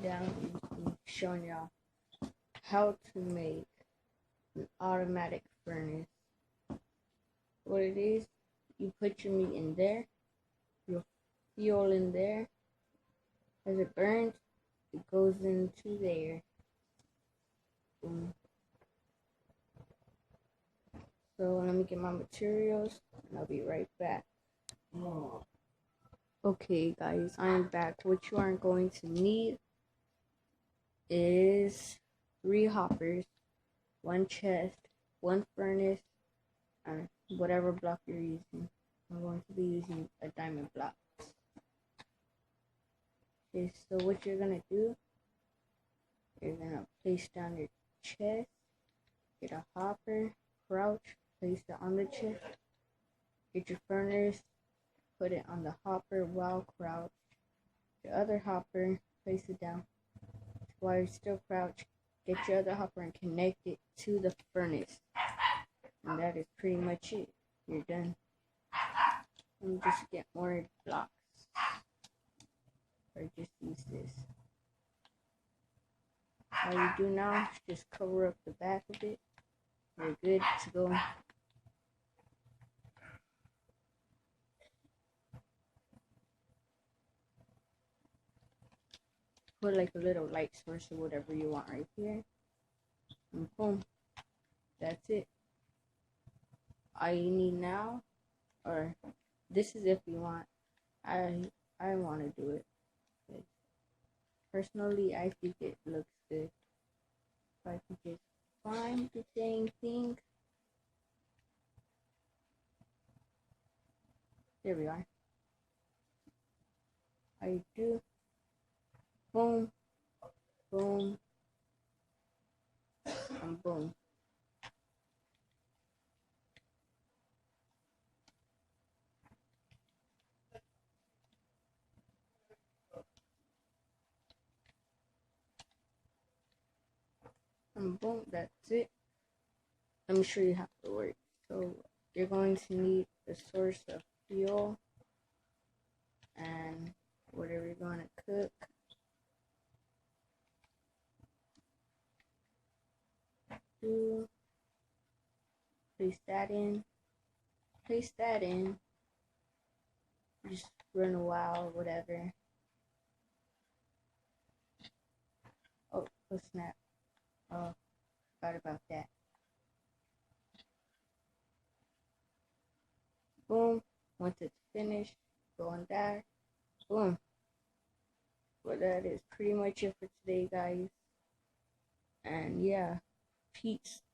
Down showing y'all how to make an automatic furnace. What it is, you put your meat in there, your fuel in there. As it burns, it goes into there. Boom. So let me get my materials and I'll be right back. Okay guys, I'm back. What you aren't going to need is 3 hoppers, 1 chest, 1 furnace, and whatever block you're using. I'm going to be using a diamond block. Okay, so what you're gonna do, you're gonna place down your chest, get a hopper, crouch, place it on the chest, get your furnace, put it on the hopper while crouched. Your other hopper, place it down. While you're still crouched, get your other hopper and connect it to the furnace. And that is pretty much it. You're done. Let me just get more blocks. Or just use this. All you do now is just cover up the back of it. You're good to go. Put like a little light source or whatever you want right here. And boom. That's it. All you need now, or this is if you want. I want to do it. Personally, I think it looks good. If I can just find the dang thing. There we are. I do. Boom. Boom. And boom. And boom, that's it. Let me show you how it works. So you're going to need a source of fuel and whatever you're going to cook. Place that in. Place that in. Just run a while, whatever. Oh snap. Oh, forgot about that. Boom. Once it's finished, go on that. Boom. Well, that is pretty much it for today, guys. And yeah, peace.